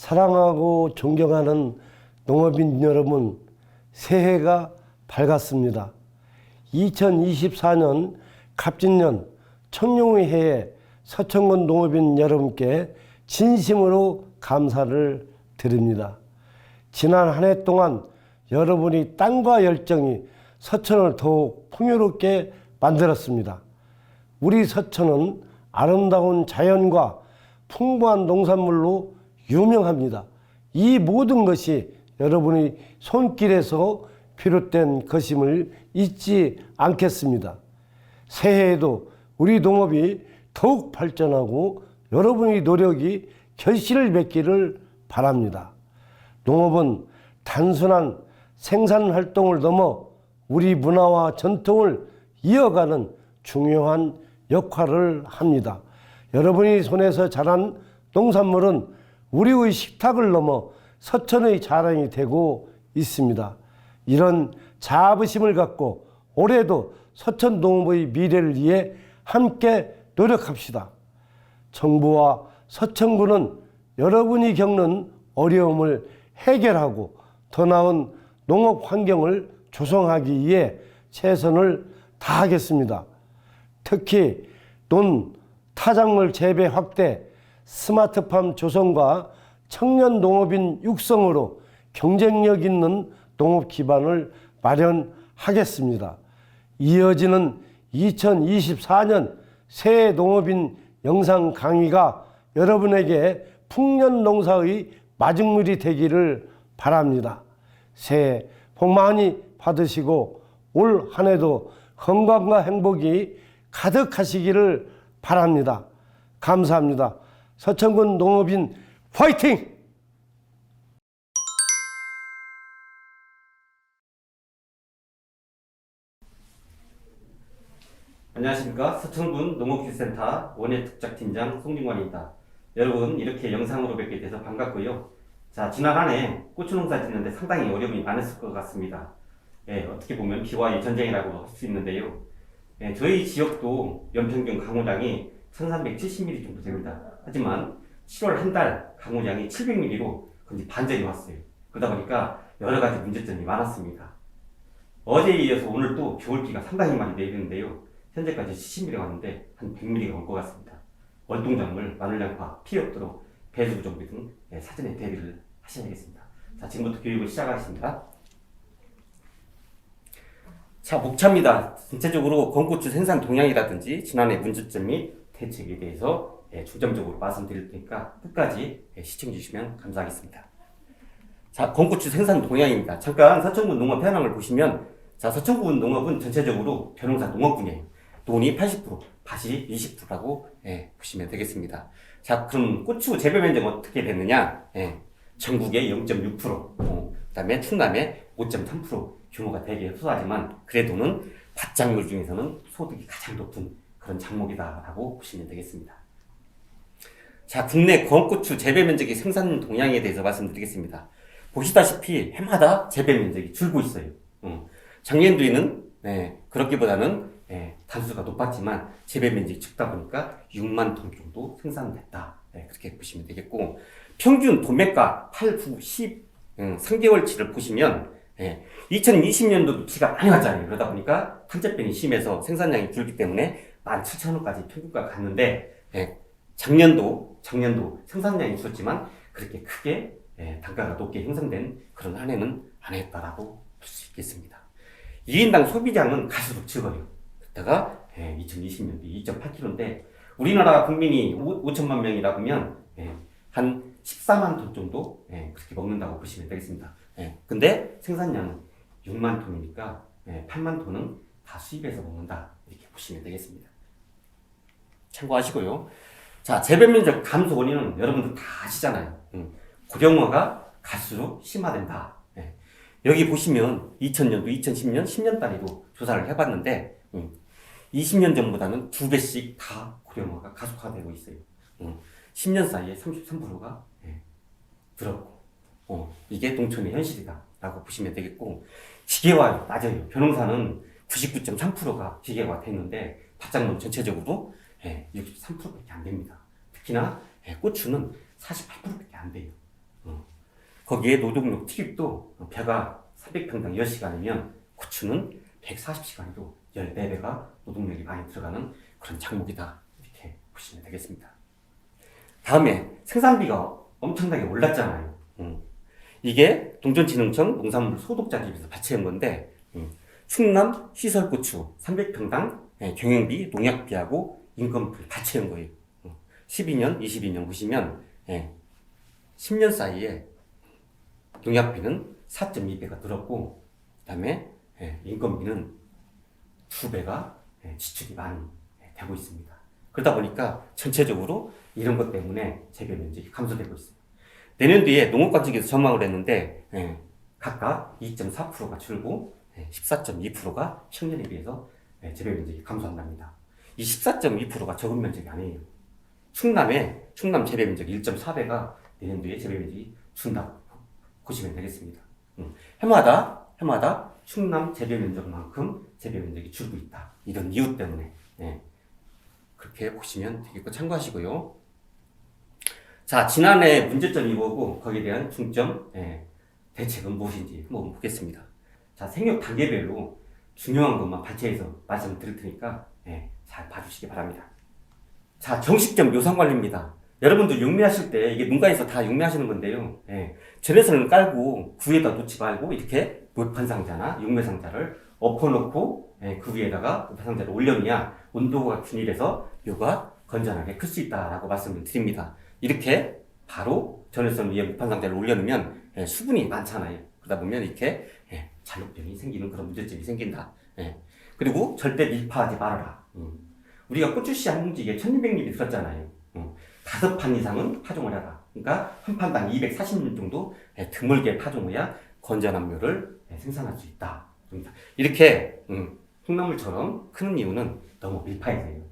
사랑하고 존경하는 농업인 여러분, 새해가 밝았습니다. 2024년 갑진년 청룡의 해에 서천군 농업인 여러분께 진심으로 감사를 드립니다. 지난 한 해 동안 여러분이 땀과 열정이 서천을 더욱 풍요롭게 만들었습니다. 우리 서천은 아름다운 자연과 풍부한 농산물로 유명합니다. 이 모든 것이 여러분의 손길에서 비롯된 것임을 잊지 않겠습니다. 새해에도 우리 농업이 더욱 발전하고 여러분의 노력이 결실을 맺기를 바랍니다. 농업은 단순한 생산 활동을 넘어 우리 문화와 전통을 이어가는 중요한 역할을 합니다. 여러분이 손에서 자란 농산물은 우리의 식탁을 넘어 서천의 자랑이 되고 있습니다. 이런 자부심을 갖고 올해도 서천 농업의 미래를 위해 함께 노력합시다. 정부와 서천군은 여러분이 겪는 어려움을 해결하고 더 나은 농업 환경을 조성하기 위해 최선을 다하겠습니다. 특히 타작물 재배 확대, 스마트팜 조성과 청년 농업인 육성으로 경쟁력 있는 농업 기반을 마련하겠습니다. 이어지는 2024년 새해 농업인 영상 강의가 여러분에게 풍년농사의 마중물이 되기를 바랍니다. 새해 복 많이 받으시고 올 한 해도 건강과 행복이 가득하시기를 바랍니다. 감사합니다. 서천군 농업인 화이팅! 안녕하십니까. 서천군 농업기술센터 원예특작팀장 송진관입니다. 여러분, 이렇게 영상으로 뵙게 돼서 반갑고요. 자, 지난 한 해 고추농사 짓는데 상당히 어려움이 많았을 것 같습니다. 어떻게 보면 비와의 전쟁이라고 할 수 있는데요. 저희 지역도 연평균 강우량이 1370mm 정도 됩니다. 하지만 7월 한 달 강우량이 700mm로 거의 반전이 왔어요. 그러다 보니까 여러 가지 문제점이 많았습니다. 어제에 이어서 오늘 또 겨울비가 상당히 많이 내리는데요. 현재까지 70mm가 왔는데 한 100mm가 올 것 같습니다. 월동작물, 마늘양파 피해 없도록 배수 정비 등 사전에 대비를 하셔야겠습니다. 자, 지금부터 교육을 시작하겠습니다. 자, 목차입니다. 전체적으로 건고추 생산 동향이라든지 지난해 문제점 및 대책에 대해서 중점적으로 말씀드릴 테니까 끝까지 시청해 주시면 감사하겠습니다. 자, 건고추 생산 동향입니다. 잠깐 서천군 농업 현황을 보시면, 자, 서천군 농업은 전체적으로 벼농사 농업군이에요. 논이 80%, 밭이 20%라고 보시면 되겠습니다. 자, 그럼 고추 재배 면적은 어떻게 됐느냐? 전국의 0.6%, 그 다음에 충남의 5.3% 규모가 되게 소소하지만 그래도는 밭작물 중에서는 소득이 가장 높은 그런 작목이다라고 보시면 되겠습니다. 자, 국내 건고추 재배 면적의 생산 동향에 대해서 말씀드리겠습니다. 보시다시피 해마다 재배 면적이 줄고 있어요. 작년도에는 그렇기보다는 단수가 높았지만 재배 면적이 적다 보니까 6만 톤 정도 생산됐다. 그렇게 보시면 되겠고, 평균 도매가 8, 9, 10 3개월치를 보시면 2020년도도 비가 많이 왔잖아요. 그러다 보니까 탄저병이 심해서 생산량이 줄기 때문에 17,000원까지 평균가 갔는데, 작년도 생산량이 줄었지만 그렇게 크게 단가가 높게 형성된 그런 한 해는 아니었다라고 볼 수 있겠습니다. 2인당 소비량은 갈수록 적어요. 그때가 2020년도 2.8kg인데 우리나라 국민이 5천만 명이라고 하면 한 14만 톤 정도 그렇게 먹는다고 보시면 되겠습니다. 근데 생산량은 6만 톤이니까 8만 톤은 다 수입해서 먹는다, 이렇게 보시면 되겠습니다. 참고하시고요. 자, 재배 면적 감소 원인은 여러분들 다 아시잖아요. 고령화가 갈수록 심화된다. 여기 보시면 2000년도, 2010년, 10년 단위로 조사를 해봤는데 20년 전보다는 2배씩 다 고령화가 가속화되고 있어요. 10년 사이에 33%가 늘었고, 이게 농촌의 현실이다 라고 보시면 되겠고, 기계화 맞아요. 벼농사는 99.3%가 기계화 됐는데 밭작물 전체적으로 63%밖에 안 됩니다. 특히나 고추는 48%밖에 안 돼요. 거기에 노동력 투입도 벼가 300평당 10시간이면 고추는 140시간이도 14배가 노동력이 많이 들어가는 그런 작물이다. 이렇게 보시면 되겠습니다. 다음에 생산비가 엄청나게 올랐잖아요. 이게 동전진흥청 농산물 소독자집에서 발췌한 건데 충남 시설고추 300평당 경영비, 농약비하고 인건비를 발췌한 거예요. 12년, 22년 보시면 10년 사이에 농약비는 4.2배가 늘었고 그 다음에 인건비는 2배가 지출이 많이 되고 있습니다. 그러다 보니까 전체적으로 이런 것 때문에 재배 면적이 감소되고 있어요. 내년도에 농업관측에서 전망을 했는데 각각 2.4%가 줄고 14.2%가 평년에 비해서 재배 면적이 감소한답니다. 이 14.2%가 적은 면적이 아니에요. 충남 재배 면적 1.4배가 내년도에 재배 면적이 준다고 보시면 되겠습니다. 해마다 충남 재배 면적만큼 재배 면적이 줄고 있다. 이런 이유 때문에 그렇게 보시면 되겠고 참고하시고요. 자, 지난해 문제점이 뭐고 거기에 대한 중점 대책은 무엇인지 한번 보겠습니다. 자, 생육 단계별로 중요한 것만 발췌해서 말씀을 드릴 테니까 잘 봐주시기 바랍니다. 자, 정식점 묘상관리입니다. 여러분들 육매하실 때 이게 농가에서 다 육매하시는 건데요. 전해선을 깔고 구에다 놓지 말고 이렇게 묘판상자나 육매상자를 엎어놓고 그 위에다가 묘판상자를 올려놓으면 온도가 균일해서 묘가 건전하게 클 수 있다라고 말씀을 드립니다. 이렇게 바로 전해선 위에 묘판상자를 올려놓으면 수분이 많잖아요. 그러다 보면 이렇게 잔혹병이 생기는 그런 문제점이 생긴다. 그리고 절대 밀파하지 말아라. 우리가 고추씨 한 봉지에 1200ml 들었잖아요. 5판 이상은 파종을 해라. 그러니까 한 판당 240년 정도 드물게 파종해야 건전한 묘를 생산할 수 있다. 이렇게 콩나물처럼 크는 이유는 너무 밀파해서요.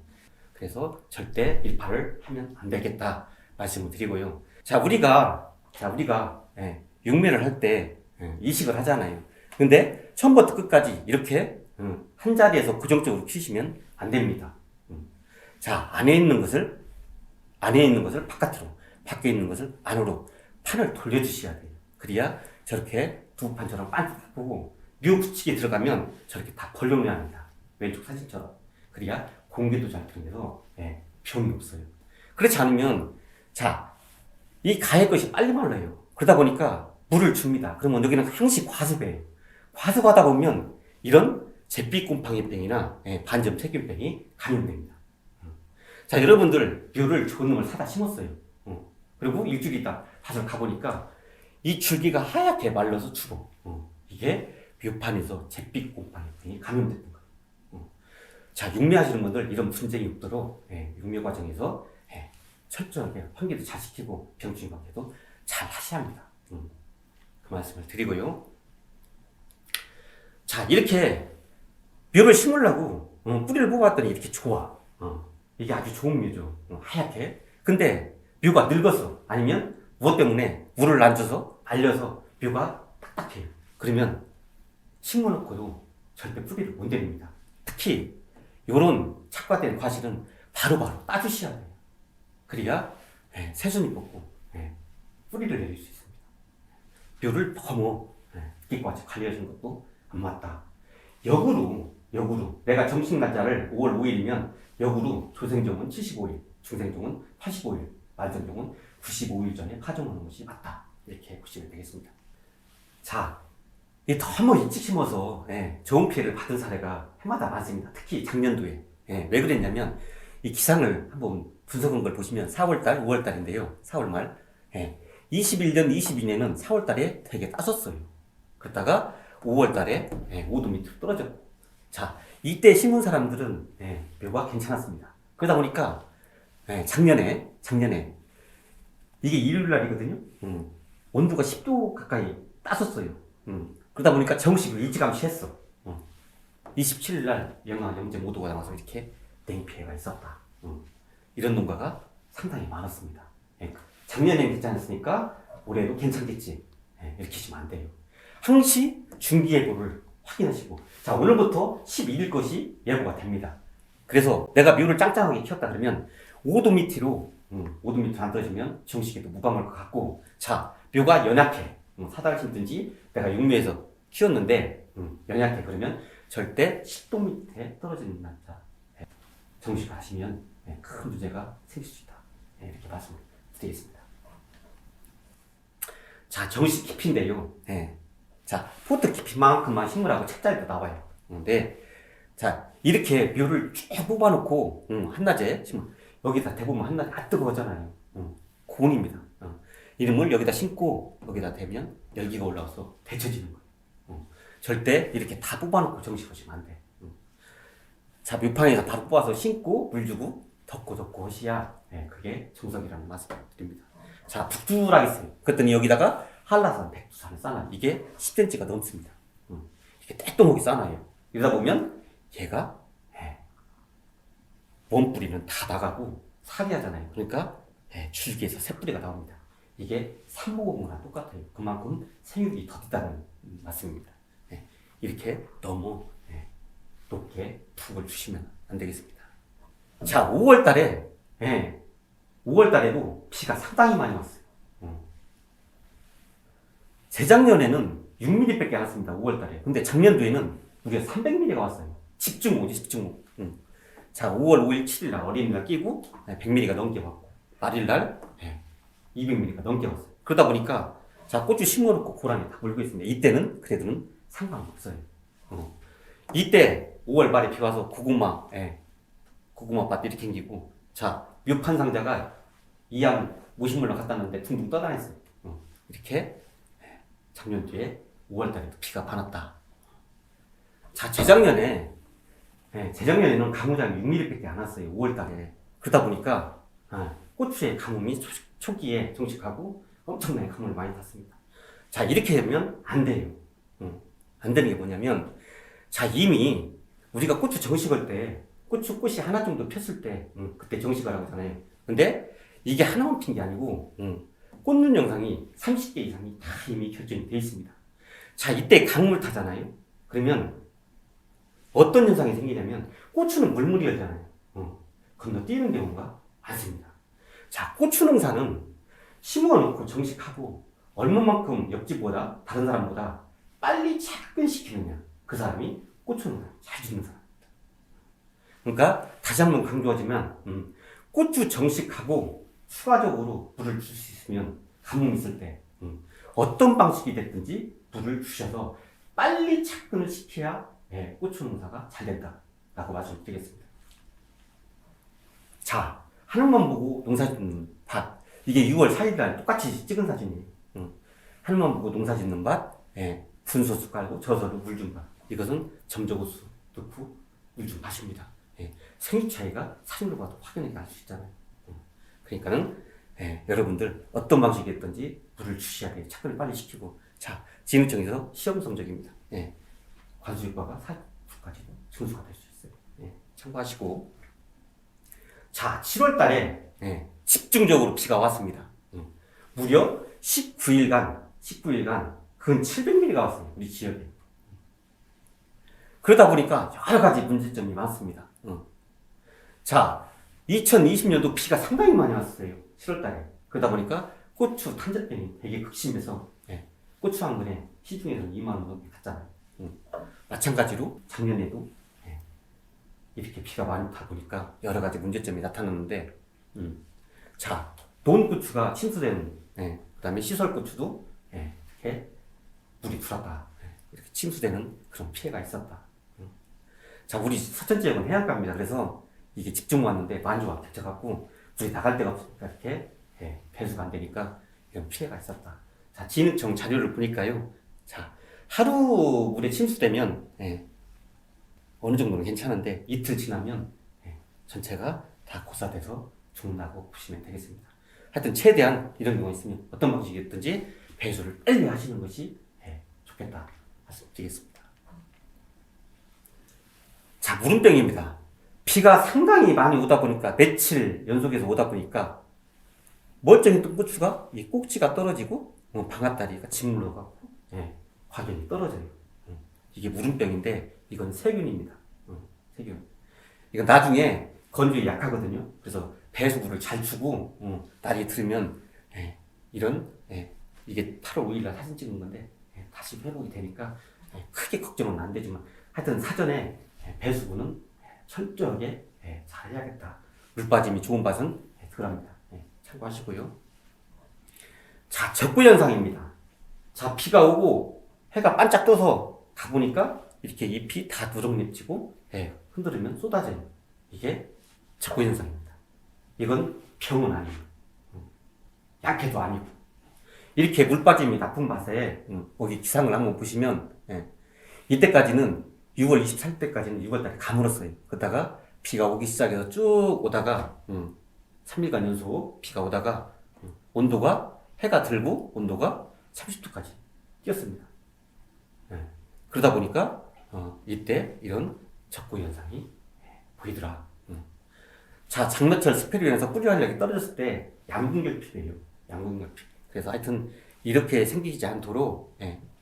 그래서 절대 밀파를 하면 안 되겠다 말씀을 드리고요. 자, 우리가 육매를 할 때 이식을 하잖아요. 근데 처음부터 끝까지 이렇게 한 자리에서 고정적으로 키우시면 안 됩니다. 자, 안에 있는 것을 바깥으로, 밖에 있는 것을 안으로 판을 돌려주셔야 돼요. 그래야 저렇게 두 판처럼 반듯하고 묘 붙이기 들어가면 저렇게 다 벌려놔야 합니다. 왼쪽 사진처럼. 그래야 공기도 잘 들어가서 병이 없어요. 그렇지 않으면 자, 이 가해 것이 빨리 말라요. 그러다 보니까 물을 줍니다. 그러면 여기는 항시 과습이에요. 과습하다 보면 이런 잿빛곰팡이병이나 반점 세균병이 감염됩니다. 자, 여러분들 묘를 좋은 놈을 사다 심었어요. 그리고 일주일 있다 다시 가보니까 이 줄기가 하얗게 말라서 죽어. 이게 묘판에서 잿빛곰팡이병이 감염됐던 거예요. 자, 육매하시는 분들 이런 분쟁이 없도록 육매 과정에서 철저하게 환기도 잘 시키고 병충해 관계도 잘 하셔야 합니다. 그 말씀을 드리고요. 자, 이렇게 묘를 심으려고 뿌리를 뽑았더니 이렇게 좋아. 이게 아주 좋은 묘죠. 하얗게. 근데 묘가 늙었어. 아니면 무엇 때문에 물을 안 줘서 말려서 묘가 딱딱해요. 그러면 심어놓고도 절대 뿌리를 못 내립니다. 특히 이런 착과된 과실은 바로바로 따주셔야 돼요. 그래야 새순이 뽑고 뿌리를 내릴 수 있습니다. 묘를 너무 기껏 관리하시는 것도 안 맞다. 역으로 내가 정식 날짜를 5월 5일이면 역으로 조생종은 75일, 중생종은 85일, 만성종은 95일 전에 파종하는 것이 맞다. 이렇게 보시면 되겠습니다. 자, 이 너무 일찍 심어서 좋은 피해를 받은 사례가 해마다 많습니다. 특히 작년도에. 왜 그랬냐면 이 기상을 한번 분석한 걸 보시면 4월달, 5월달인데요. 4월 말. 21년, 22년은 4월달에 되게 따쉈어요. 그러다가 5월달에 5도 밑으로 떨어졌고. 자, 이때 심은 사람들은 묘가 괜찮았습니다. 그러다 보니까 작년에 이게 일요일 날이거든요. 온도가 10도 가까이 따쉈어요. 그러다 보니까 정식을 일찌감치 했어. 27일 날 영하 0.5도가 나와서 이렇게 냉피해가 있었다. 이런 농가가 상당히 많았습니다. 작년엔 괜찮았으니까 올해도 괜찮겠지. 이렇게 하시면 안 돼요. 항시 중기예보를 확인하시고, 자, 오늘부터 12일 것이 예보가 됩니다. 그래서 내가 묘를 짱짱하게 키웠다 그러면 5도 밑으로 안 떨어지면 정식에도 무방할 것 같고, 자, 묘가 연약해. 사다를 심든지 내가 육묘에서 키웠는데 연약해. 그러면 절대 10도 밑에 떨어지는 날짜 정식하시면 큰 문제가 생길 수 있다. 이렇게 말씀드리겠습니다. 자, 정식 깊이인데요. 자, 포트 깊이만큼만 식물하고 책자에도 나와요. 근데 자, 이렇게 묘를 쭉 뽑아놓고 한낮에 심으면 여기다 대보면 한낮에 뜨거워잖아요. 고온입니다. 이름을 여기다 심고 여기다 대면 열기가 올라와서 데쳐지는 거예요. 절대 이렇게 다 뽑아놓고 정식하시면 안 돼. 자, 묘판에서 바로 뽑아서 심고 물 주고 덮고 하셔야 그게 정석이라는 말씀을 드립니다. 자, 북두라고 있어요. 그랬더니 여기다가 한라산, 백두산을 쌓아요. 이게 10cm가 넘습니다. 이렇게 떼똥하게 쌓아요. 이러다 보면 얘가 원뿌리는 다 나가고 사기하잖아요. 그러니까 줄기에서 새뿌리가 나옵니다. 이게 산모공이랑 똑같아요. 그만큼 생육이 더디다는 말씀입니다. 이렇게 너무 높게 푹을 주시면 안 되겠습니다. 자, 5월 달에 5월 달에도 비가 상당히 많이 왔어요. 재작년에는 6mm밖에 안 왔습니다. 5월 달에. 근데 작년도에는 무려 300mm가 왔어요. 집중호우지, 집중호우. 자, 5월 5일, 7일 날 어린이날 끼고 100mm가 넘게 왔고, 말일날 200mm가 넘게 왔어요. 그러다 보니까 자, 고추 심어놓고 고랑이 다 물고 있습니다. 이때는 그래도는 상관없어요. 이때 5월 말에 비 와서 고구마 밭 이렇게 생기고, 자, 묘판 상자가 이암 50물로 갖다 놨는데 둥둥 떠다녔어요. 이렇게 작년도에 5월 달에도 비가 많았다. 자, 재작년에는 가뭄장이 6mm밖에 안 왔어요. 5월 달에. 그러다 보니까 고추의 가뭄이 초기에 정식하고 엄청나게 가뭄을 많이 탔습니다. 자, 이렇게 되면 안 돼요. 안 되는 게 뭐냐면, 자, 이미 우리가 고추 정식할 때 고추 꽃이 하나 정도 폈을 때 그때 정식을 하고 하잖아요. 근데 이게 하나만 핀 게 아니고 꽂는 영상이 30개 이상이 다 이미 결정이 되어 있습니다. 자, 이때 강물 타잖아요. 그러면 어떤 현상이 생기냐면, 고추는 물물이 열잖아요. 건너뛰는 경우가 많습니다. 자, 고추 농사는 심어놓고 정식하고 얼마만큼 옆집보다 다른 사람보다 빨리 착근시키느냐, 그 사람이 고추 농사 잘 짓는 사람입니다. 그러니까 다시 한번 강조하지만 고추 정식하고 추가적으로 물을 줄 수 있으면 가뭄 있을 때 어떤 방식이 됐든지 물을 주셔서 빨리 착근을 시켜야 고추 농사가 잘 된다라고 말씀드리겠습니다. 자, 하늘만 보고 농사 짓는 밭, 이게 6월 4일날 똑같이 찍은 사진이에요. 하늘만 보고 농사 짓는 밭, 분소수 깔고 저서로 물 준 밭, 이것은 점적호수 넣고 물 준 밭입니다. 생육 차이가 사진으로 봐도 확연하게 알 수 있잖아요. 그러니까는 여러분들 어떤 방식이 됐든지 물을 주셔야 돼요. 착근을 빨리 시키고. 자, 진흥청에서 시험 성적입니다. 관수육과가 4주까지도 증수가 될 수 있어요. 참고하시고. 자, 7월 달에 집중적으로 비가 왔습니다. 무려 19일간 근 700mm가 왔어요. 우리 지역에. 그러다 보니까 여러 가지 문제점이 많습니다. 자, 2020년도 비가 상당히 많이 왔어요. 7월 달에. 그러다 보니까 고추 탄저병이 되게 극심해서 고추 한 근에 시중에서는 2만 원 넘게 갔잖아요. 마찬가지로 작년에도 이렇게 비가 많이 타 보니까 여러 가지 문제점이 나타났는데, 자, 논고추가 침수되는, 그 다음에 시설고추도 이렇게 물이 들어왔다, 이렇게 침수되는 그런 피해가 있었다. 자, 우리 서천 지역은 해안가입니다. 그래서 이게 집중 왔는데 만주가 겹쳐갖고 물이 나갈 데가 없으니까 이렇게 배수가 안 되니까 이런 피해가 있었다. 자, 진흥청 자료를 보니까요. 자, 하루 물에 침수되면 어느 정도는 괜찮은데 이틀 지나면 전체가 다 고사돼서 죽는다고 보시면 되겠습니다. 하여튼 최대한 이런 경우가 있으면 어떤 방식이든지 배수를 빨리 하시는 것이 좋겠다 말씀드리겠습니다. 자, 무름병입니다. 비가 상당히 많이 오다 보니까 며칠 연속해서 오다 보니까 멀쩡했던 고추가 이 꼭지가 떨어지고 방앗다리가 짓물러가고 확연히 떨어져요. 이게 무름병인데 이건 세균입니다. 세균. 이건 나중에 건조에 약하거든요. 그래서 배수구를 잘 주고 날이 들으면 이런 이게 8월 5일날 사진 찍은 건데 다시 회복이 되니까 크게 걱정은 안 되지만 하여튼 사전에 배수구는 철저하게 잘 해야겠다. 물 빠짐이 좋은 밭은 들어갑니다. 참고하시고요. 자, 적구현상입니다. 자, 비가 오고 해가 반짝 떠서 가보니까 이렇게 잎이 다 누렁잎지고 흔들으면 쏟아져요. 이게 적구현상입니다. 이건 병은 아니고 약해도 아니고 이렇게 물 빠짐이 나쁜 밭에 거기 기상을 한번 보시면 이때까지는 6월 23일까지는 6월달에 가물었어요. 그러다가 비가 오기 시작해서 쭉 오다가 3일간 연속 비가 오다가 온도가 해가 들고 온도가 30도까지 뛰었습니다. 그러다 보니까 이때 이런 적구 현상이 보이더라. 자, 장마철 스페로 인해서 뿌리 활력이 떨어졌을 때 양분결핍이에요. 양분결핍. 그래서 하여튼 이렇게 생기지 않도록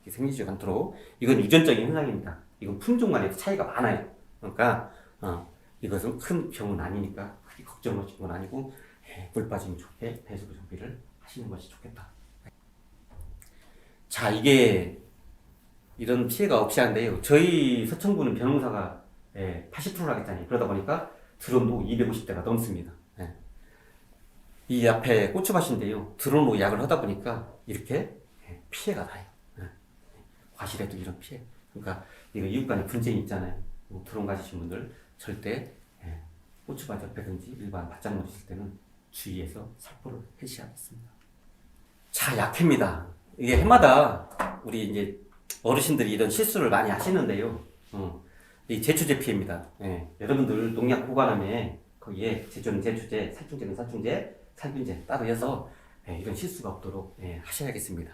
생기지 않도록 이건 유전적인 현상입니다. 이건 품종 간에도 차이가 많아요. 그러니까 이것은 큰 병은 아니니까 크게 걱정하시는 건 아니고 물 빠짐이 좋게 배수구 정비를 하시는 것이 좋겠다. 자, 이게 이런 피해가 없이 한데요. 저희 서천구는 벼농사가 80%라 했잖아요. 그러다 보니까 드론도 250대가 넘습니다. 이 앞에 고추밭인데요. 드론으로 약을 하다 보니까 이렇게 피해가 나요. 과실에도 이런 피해. 그러니까 이거 이웃 간에 분쟁이 있잖아요. 드론 가지신 분들 절대 고추밭 옆에든지 일반 밭작물 있을 때는 주의해서 살포를 해주셔야겠습니다. 자, 약해입니다. 이게 해마다 우리 이제 어르신들이 이런 실수를 많이 하시는데요. 이 제초제 피해입니다. 여러분들 농약 보관함에 거기에 제초는 제초제, 살충제는 살충제, 살균제 따로 해서 이런 실수가 없도록 하셔야겠습니다.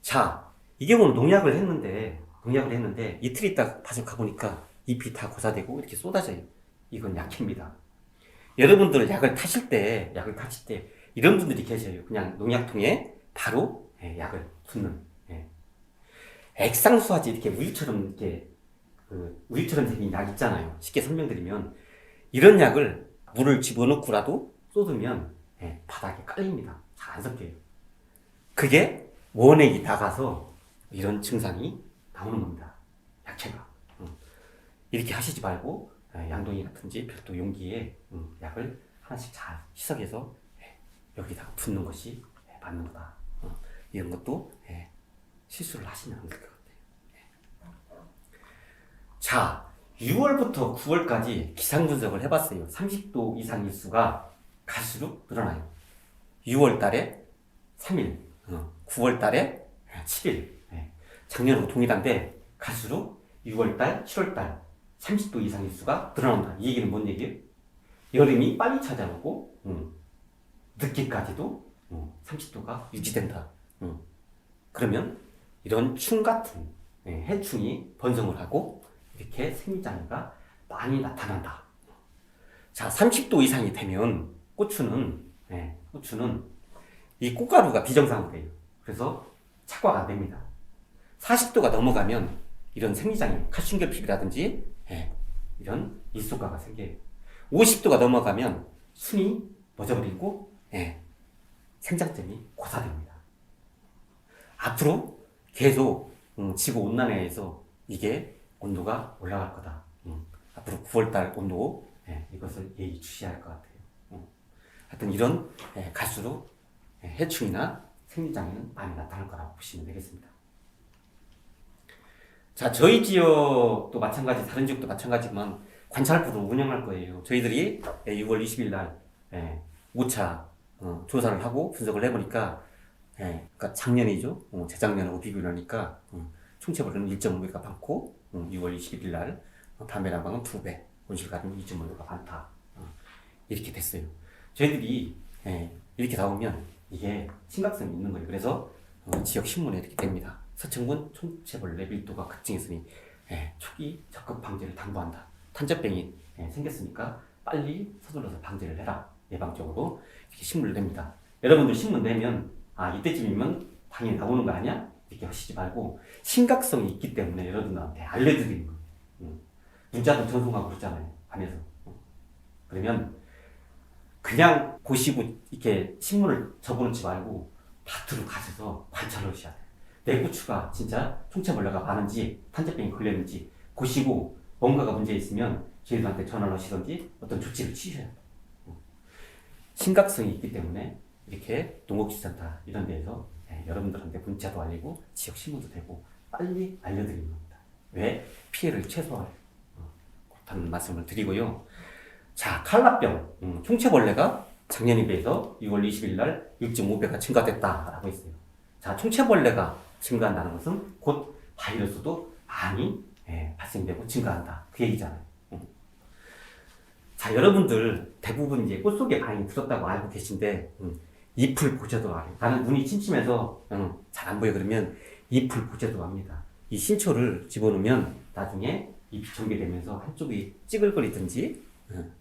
자, 이 경우는 농약을 했는데 이틀 있다 다시 가보니까 잎이 다 고사되고 이렇게 쏟아져요. 이건 약입니다. 여러분들 약을 타실 때 이런 분들이 계셔요. 그냥 농약통에 바로 약을 붓는. 액상수화제 이렇게 우유처럼 우유처럼 생긴 약 있잖아요. 쉽게 설명드리면 이런 약을 물을 집어넣고라도 쏟으면 바닥에 깔립니다. 잘 안 섞여요. 그게 원액이 나가서 이런 증상이 나오는 겁니다. 약체가. 이렇게 하시지 말고 양동이 같은지 별도 용기에 약을 하나씩 잘 희석해서 여기다가 붓는 것이 맞는 거다. 이런 것도 실수를 하시면 안 될 것 같아요. 자, 6월부터 9월까지 기상 분석을 해봤어요. 30도 이상 일수가 갈수록 늘어나요. 6월 달에 3일, 9월 달에 7일. 작년하고 동일한데 갈수록 6월 달, 7월 달 30도 이상 일수가 늘어난다. 이 얘기는 뭔 얘기예요? 여름이 빨리 찾아오고 늦게까지도 30도가 유지된다. 그러면 이런 충 같은 해충이 번성을 하고 이렇게 생리장애가 많이 나타난다. 자, 30도 이상이 되면 고추는 이 꽃가루가 비정상으로 돼요. 그래서 착과가 안 됩니다. 40도가 넘어가면 이런 생리장애, 칼슘결핍이라든지 이런 일소가가 생겨요. 50도가 넘어가면 순이 멎어버리고 생장점이 고사됩니다. 앞으로 계속 지구온난화에서 이게 온도가 올라갈 거다. 앞으로 9월달 온도 이것을 예의주시해야 할 것 같아요. 하여튼 이런 갈수록 해충이나 생리장애는 많이 나타날 거라고 보시면 되겠습니다. 자, 저희 지역도 마찬가지, 다른 지역도 마찬가지지만 관찰부를 운영할 거예요. 저희들이 6월 20일 날 5차 조사를 하고 분석을 해보니까 그러니까 작년이죠. 재작년하고 비교를 하니까 총체벌은 1.5배가 많고 6월 21일 날 담배난방은 2배, 온실가스는 2.5배가 많다. 이렇게 됐어요. 저희들이 이렇게 나오면 이게 심각성이 있는 거예요. 그래서 지역 신문에 이렇게 됩니다. 서천군 총체벌 밀도가 급증했으니 초기 적극 방제를 당부한다. 탄저병이 생겼으니까 빨리 서둘러서 방제를 해라. 예방적으로 이렇게 신문을 냅니다. 여러분들 신문 내면 이때쯤이면 당연히 나오는 거 아니야? 이렇게 하시지 말고 심각성이 있기 때문에 여러분들한테 알려드리는 거예요. 문자도 전송하고 그러잖아요. 안에서. 그러면 그냥 보시고 이렇게 신문을 적어놓지 말고 밭으로 가셔서 관찰을 하셔야 돼요. 내 고추가 진짜 총체벌레가 많은지 탄저병이 걸렸는지 보시고 뭔가가 문제 있으면 저희들한테 전화를 하시든지 어떤 조치를 취하셔야 돼요. 심각성이 있기 때문에 이렇게 농업기술센터 이런 데에서 여러분들한테 문자도 알리고 지역 신문도 되고 빨리 알려드리는 겁니다. 왜? 피해를 최소화하는 말씀을 드리고요. 자, 칼라병, 총체벌레가 작년에 비해서 6월 20일 날 6.5배가 증가됐다라고 했어요. 자, 총체벌레가 증가한다는 것은 곧 바이러스도 많이 발생되고 증가한다. 그 얘기잖아요. 자, 여러분들 대부분 이제 꽃 속에 많이 들었다고 알고 계신데, 잎을 보셔도 알아요. 나는 눈이 침침해서 잘 안 보여 그러면 잎을 보셔도 압니다. 이 신초를 집어넣으면 나중에 잎이 전개되면서 한쪽이 찌글거리든지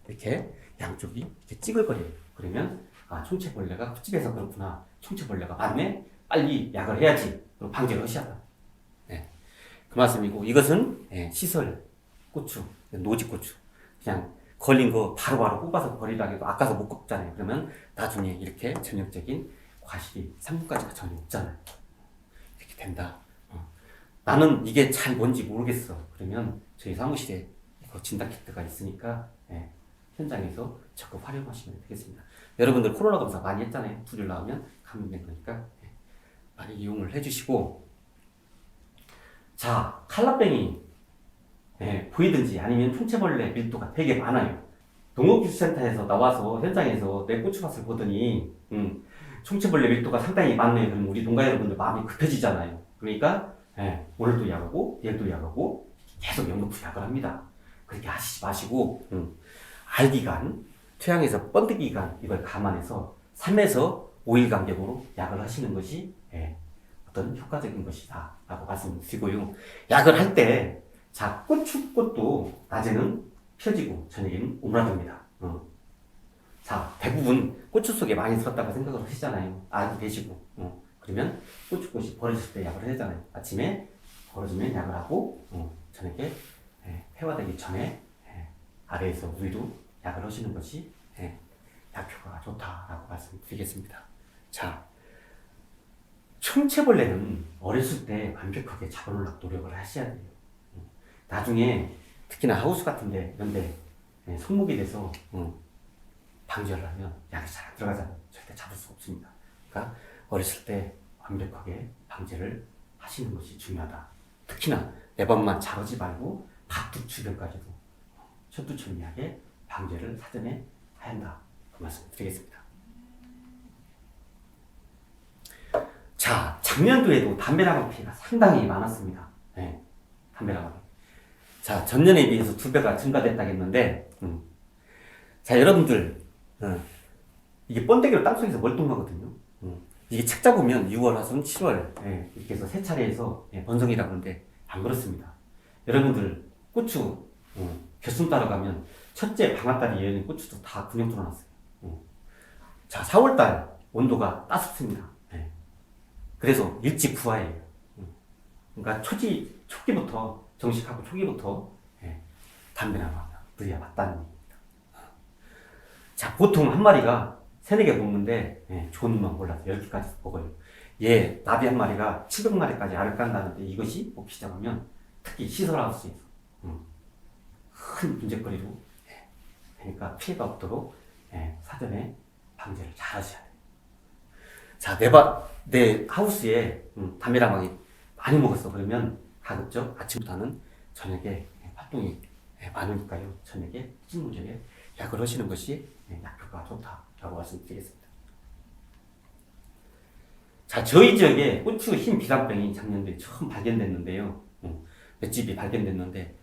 이렇게 양쪽이 이렇게 찌글거려요. 그러면 총체벌레가 흙집에서 그렇구나. 총체벌레가 많네. 빨리 약을 해야지. 그리고 방제를 하셔야 돼. 그 말씀이고 이것은 시설 고추, 노지고추. 그냥 걸린 거 바로바로 뽑아서 버리라 해도 아까서 못 꺾잖아요. 그러면 나중에 이렇게 전형적인 과실이 상품까지가 전혀 없잖아요. 이렇게 된다. 나는 이게 잘 뭔지 모르겠어. 그러면 저희 사무실에 이거 진단키트가 있으니까 현장에서 적극 활용하시면 되겠습니다. 여러분들 코로나 검사 많이 했잖아요. 둘을 나오면 감염된 거니까 많이 이용을 해주시고, 자, 칼라병이 보이든지 아니면 총체벌레 밀도가 되게 많아요. 농업기술센터에서 나와서 현장에서 내 고추밭을 보더니 총체벌레 밀도가 상당히 많네요. 그럼 우리 농가 여러분들 마음이 급해지잖아요. 그러니까 오늘도 약하고 내일도 약하고 계속 연속해서 약을 합니다. 그렇게 하시지 마시고 알기간, 토양에서 번데기간 이걸 감안해서 3에서 5일 간격으로 약을 하시는 것이 어떤 효과적인 것이다 라고 말씀드리고요. 약을 할 때 자, 고추꽃도 낮에는 펴지고 저녁에는 오므라듭니다. 자, 대부분 고추 속에 많이 들었다고 생각을 하시잖아요. 알고 계시고. 그러면 고추꽃이 벌어질 때 약을 하잖아요. 아침에 벌어지면 약을 하고 저녁에 해화되기 전에 아래에서 위로 약을 하시는 것이 약효가 좋다라고 말씀드리겠습니다. 자, 총체벌레는 어렸을 때 완벽하게 잡아놓으려고 노력을 하셔야 돼요. 나중에 특히나 하우스 같은데 이런데 손목이 돼서 방지를 하면 약이 잘 안 들어가잖아요. 절대 잡을 수 없습니다. 그러니까 어렸을 때 완벽하게 방제를 하시는 것이 중요하다. 특히나 내 밥만 자르지 말고 밭둑 주변까지도 철두철미하게 방제를 사전에 해야 한다. 그 말씀 드리겠습니다. 자, 작년도에도 담배나무 피해가 상당히 많았습니다. 담배나무. 자, 전년에 비해서 2배가 증가됐다고 했는데, 자, 여러분들, 이게 번데기로 땅속에서 월동하거든요. 이게 책 잡으면 6월, 하순, 7월, 이렇게 해서 3차례에서 번성이라고 하는데, 안 그렇습니다. 여러분들, 고추, 겨순 따라가면, 첫째 방앗달이 열린 고추도 다 군용 뚫어놨어요. 자, 4월달 온도가 따숩습니다. 그래서 일찍 부화해요. 그러니까 초기부터, 정식하고 초기부터 담배나무가 물려야 맞다는 얘기입니다. 자, 보통 한 마리가 3-4개 먹는데 좋은 놈만 골라서 10개까지 먹어요. 나비 한 마리가 700마리까지 알을 깐다는데 이것이 먹기 시작하면 특히 시설하우스에서 큰 문제거리로 되니까 피해가 없도록 사전에 방제를 잘 하셔야 돼요. 자, 내 하우스에 담배나무가 많이 먹었어. 그러면 가급적 아침부터는 저녁에 활동이 많으니까요. 저녁에 식물적에 약을 하시는 것이 약효가 좋다라고 말씀드리겠습니다. 자, 저희 지역에 고추 흰 비단병이 작년도에 처음 발견됐는데요. 몇 집이 발견됐는데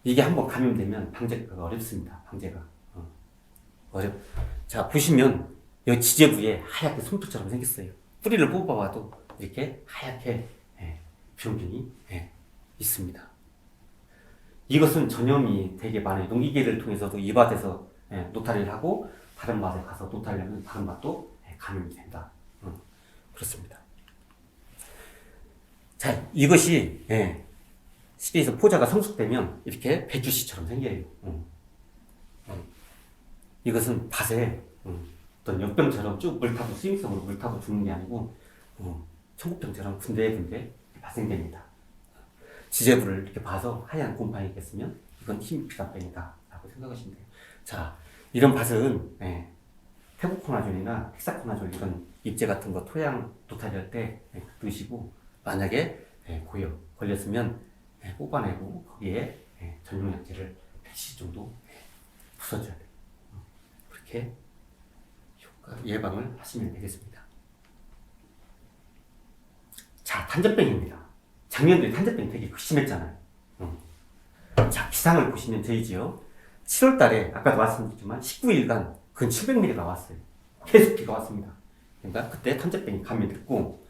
이게 한번 감염되면 방제가 어렵습니다. 방제가 자, 보시면 여기 지제부에 하얗게 솜털처럼 생겼어요. 뿌리를 뽑아봐도 이렇게 하얗게 병균이 있습니다. 이것은 전염이 되게 많아요. 농기계를 통해서도 이 밭에서 노타리를 하고 다른 밭에 가서 노타리를 하면 다른 밭도 감염이 된다. 그렇습니다. 자, 이것이 시리에서 포자가 성숙되면 이렇게 배추씨처럼 생겨요. 이것은 밭에 어떤 역병처럼 쭉 물 타고 스윙성으로 물 타고 죽는 게 아니고 청국병처럼 군데군데 발생됩니다. 지제부를 이렇게 봐서 하얀 곰팡이가 있으면 이건 힘이 필요한 병이다 라고 생각하시면 돼요. 자, 이런 밭은 페부코나졸이나 헥사코나졸 이런 입제 같은 거 토양 도탈할 때 넣으시고, 만약에 걸렸으면 뽑아내고 거기에 전용약제를 100cc 정도 부숴줘야 돼요. 그렇게 예방을 하시면 되겠습니다. 자, 탄저병입니다. 작년도에 탄저병이 되게 심했잖아요. 자, 기상을 보시면 저희지요. 7월 달에 아까도 말씀드렸지만 19일간 근 700mm가 왔어요. 계속 비가 왔습니다. 그러니까 그때 탄저병이 감염됐고,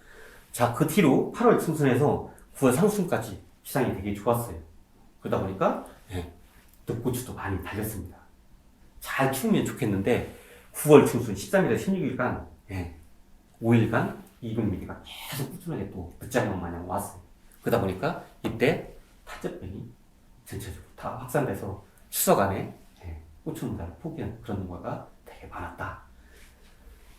자, 그 뒤로 8월 중순에서 9월 상순까지 기상이 되게 좋았어요. 그러다 보니까 득고추도 많이 달렸습니다. 잘 키우면 좋겠는데 9월 중순 13일에서 16일간 5일간 200mm가 계속 꾸준하게 또 늦장만 마냥 왔어요. 그러다 보니까 이때 탄저병이 전체적으로 다 확산돼서 추석 안에 고추 농사를 포기한 그런 농가가 되게 많았다.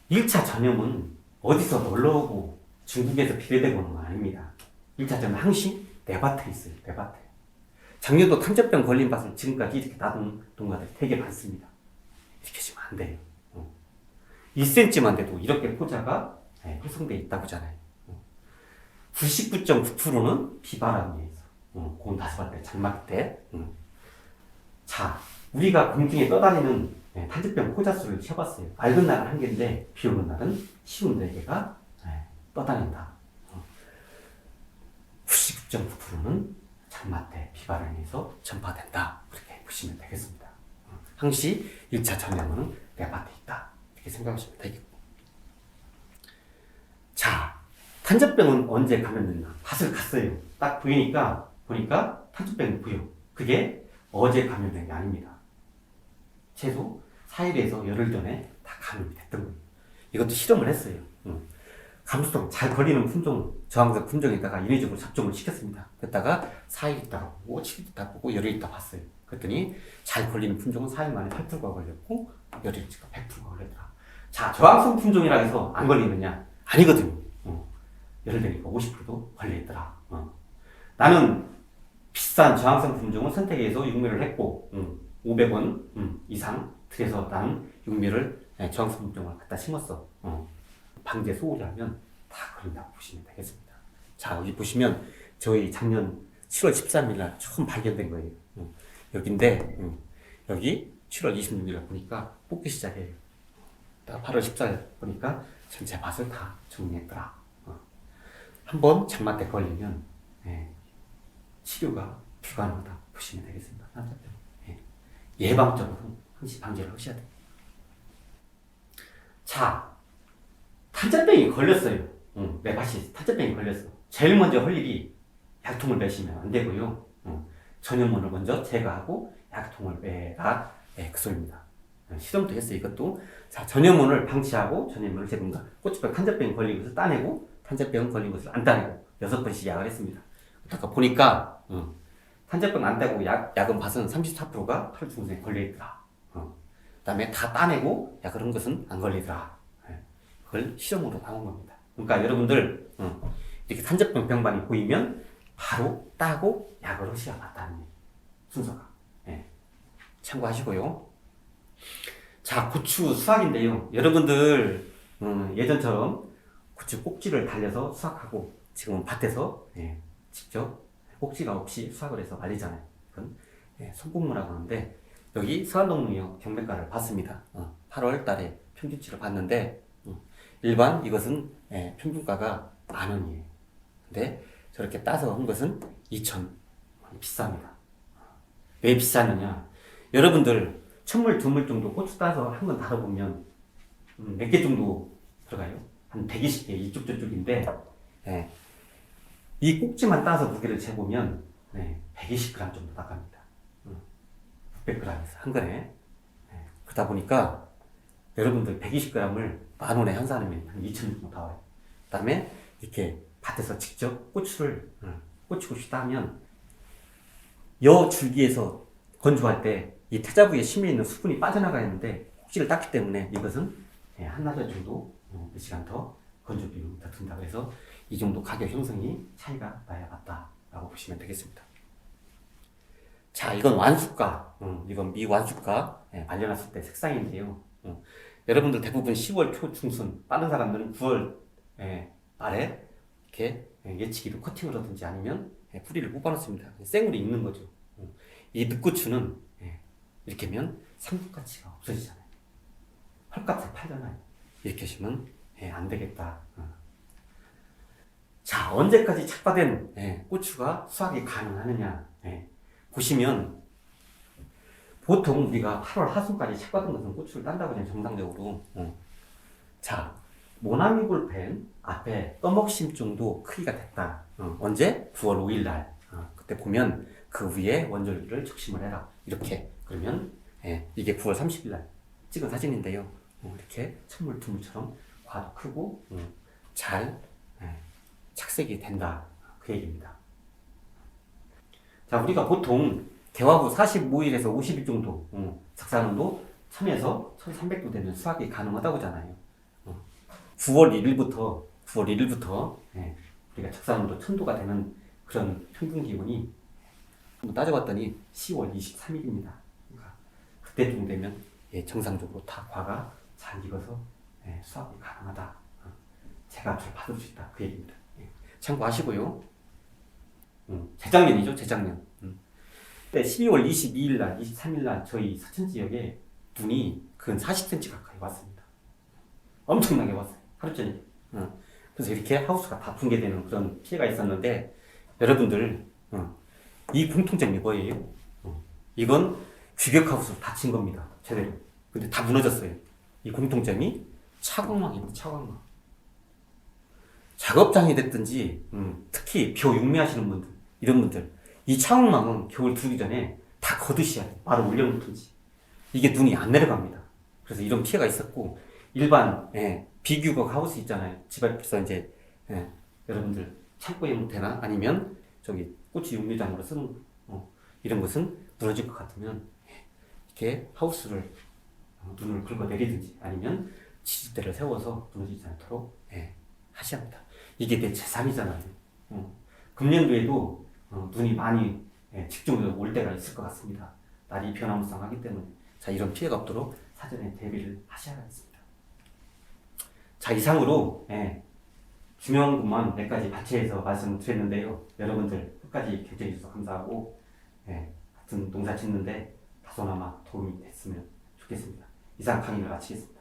1차 전염은 어디서 놀러 오고 중국에서 비례되고 오는 건 아닙니다. 1차 전염은 항시 내 밭에 있어요. 내 밭에. 작년도 탄저병 걸린 밭을 지금까지 이렇게 놔둔 농가들이 되게 많습니다. 이렇게 지면 안 돼요. 1cm만 돼도 이렇게 포자가 활성되어 있다고 하잖아요. 99.9%는 비바람에 의해서 고온 다섯발 때, 장마기 때. 자, 우리가 공중에 떠다니는 탄저병 포자수를 세봤어요. 맑은 날은 한 개인데 비 오는 날은 쉬운 4개가 떠다닌다. 99.9%는 장마 때 비바람에 의해서 전파된다. 그렇게 보시면 되겠습니다. 항시 1차 전염은 내 밭에 있다. 이렇게 생각하시면 되겠고. 자, 탄저병은 언제 감염됐나? 밭을 갔어요. 딱 보니까 탄저병이 보여. 그게 어제 감염된 게 아닙니다. 최소 4일에서 열흘 전에 다 감염이 됐던 거예요. 이것도 실험을 했어요. 감수성 잘 걸리는 품종, 저항성 품종에다가 인위적으로 접종을 시켰습니다. 그랬다가 4일 있다가 보고, 7일 있다가 보고, 열흘 있다 봤어요. 그랬더니 잘 걸리는 품종은 4일 만에 8%가 걸렸고, 열흘 있으니까 100%가 걸렸더라. 자, 저항성 품종이라 해서 안 걸리느냐? 아니거든요. 열흘 되니까 50%도 걸려있더라. 나는 비싼 저항성 품종을 선택해서 육묘를 했고, 500원 이상 들여서 나는 육묘를 저항성 품종을 갖다 심었어. 방제 소홀히 하면 다 걸린다고 보시면 되겠습니다. 자, 여기 보시면 저희 작년 7월 13일 날 처음 발견된 거예요. 여기인데 여기 7월 26일 날 보니까 뽑기 시작해요. 8월 14일 보니까 전체 밭을 다 정리했더라. 한번 장마 때 걸리면 치료가 불가능하다 보시면 되겠습니다. 예방적으로 항시 방제를 하셔야 돼요. 자, 탄저병이 걸렸어요. 내 밭이 탄저병이 걸렸어. 제일 먼저 할 일이 약통을 매시면 안 되고요. 전염원을 먼저 제거하고 약통을 매라. 그 소리입니다. 실험도 했어요. 이것도. 자, 전염원을 방치하고 전염원을 제거합니다. 고추병 탄저병이 걸린 것을 따내고 탄저병 걸린 것을 안 따내고 6번씩 약을 했습니다. 아까 보니까 탄저병 안 따고 약은 밭은 34%가 8월 중순에 걸려있더라. 그 다음에 다 따내고 약을 한 것은 안 걸리더라. 그걸 실험으로 나온 겁니다. 그러니까 여러분들 이렇게 탄저병 병반이 보이면 바로 따고 약을 하셔야 맞다는 순서가. 참고하시고요. 자, 고추 수확인데요. 여러분들 예전처럼 고추 꼭지를 달려서 수확하고 지금은 밭에서 직접 꼭지가 없이 수확을 해서 말리잖아요. 그건 손꼽무라고 하는데, 여기 서안동농협 경매가를 봤습니다. 8월 달에 평균치를 봤는데 일반 이것은 평균가가 10,000원이에요. 근데 저렇게 따서 한 것은 2,000원. 비쌉니다. 왜 비싸느냐? 여러분들 천물, 두물 정도 고추 따서 한 번 다뤄보면 몇 개 정도 들어가요? 한 120개, 이쪽 저쪽인데 이 꼭지만 따서 무게를 재보면 120g 정도 나갑니다. 600g에서 한 건에. 그러다 보니까 여러분들 120g을 10,000원에 환산하면 한 2,000원 정도 나와요. 그 다음에 이렇게 밭에서 직접 고추 따면 여 줄기에서 건조할 때 이 태자부에 심해 있는 수분이 빠져나가 있는데 꼭지를 땄기 때문에 이것은 한나절 정도 몇 시간 더 건조 비용이 더 든다. 그래서 이 정도 가격 형성이 차이가 나야 맞다라고 보시면 되겠습니다. 자, 이건 완숙가, 이건 미완숙가 발견했을 때 색상인데요. 여러분들 대부분 10월 초 중순, 빠른 사람들은 9월 말에 이렇게 예치기로 커팅을 하든지 아니면 뿌리를 뽑아놓습니다. 생물이 있는 거죠. 이 늑고추는 이렇게 하면 상품 가치가 없어지잖아요. 헐값에 팔잖아요. 이렇게 하시면 안 되겠다. 자, 언제까지 착과된 고추가 수확이 가능하느냐 보시면 보통 우리가 8월 하순까지 착과된 것은 고추를 딴다고 하면 정상적으로 자, 모나미 볼펜 앞에 떠먹심 정도 크기가 됐다. 언제? 9월 5일 날. 그때 보면 그 위에 원절기를 적심을 해라. 이렇게. 그러면 이게 9월 30일 날 찍은 사진인데요. 이렇게 찬물 두물처럼 과도 크고 잘 착색이 된다. 그 얘기입니다. 자, 우리가 보통 개화 후 45일에서 50일 정도 작사농도 1000에서 1300도 되면 수확이 가능하다고 하잖아요. 9월 1일부터 우리가 작사농도 1000도가 되는 그런 평균 기온이 한번 따져봤더니 10월 23일입니다. 그러니까 그때쯤 되면 정상적으로 다 과가 잘 익어서 수확이 가능하다. 제가 잘 받을 수 있다. 그 얘기입니다. 참고하시고요. 재작년이죠, 재작년. 그때 12월 22일 날, 23일 날 저희 서천 지역에 눈이 근 40cm 가까이 왔습니다. 엄청나게 왔어요. 하루 종일. 그래서 이렇게 하우스가 다 붕괴되는 그런 피해가 있었는데 여러분들 이 공통점이 뭐예요? 이건 규격하우스로 다친 겁니다. 제대로. 근데 다 무너졌어요. 이 공통점이 차광망입니다. 차광망. 작업장이 됐든지 특히 벼 육매하시는 분들 이런 분들 이 차광망은 겨울 들기 전에 다 걷으셔야 돼요. 바로 올려놓든지. 이게 눈이 안 내려갑니다. 그래서 이런 피해가 있었고 일반 비규격 하우스 있잖아요. 집 앞에서 이제 여러분들 창고의 형태나 아니면 저기 고추 육류장으로 쓰는 이런 것은 무너질 것 같으면 이렇게 하우스를 눈을 긁어 내리든지 아니면 지지대를 세워서 무너지지 않도록 하셔야 합니다. 이게 내 재산이잖아요. 금년도에도 눈이 많이 집중적으로 올 때가 있을 것 같습니다. 날이 변화무쌍하기 때문에 자 이런 피해가 없도록 사전에 대비를 하셔야겠습니다. 자 이상으로 중요한 것만 몇 가지 바치해서 말씀드렸는데요. 여러분들 끝까지 결정해 주셔서 감사하고 같은 농사 짓는데 다소나마 도움이 됐으면 좋겠습니다. 이상 강의를 마치겠습니다.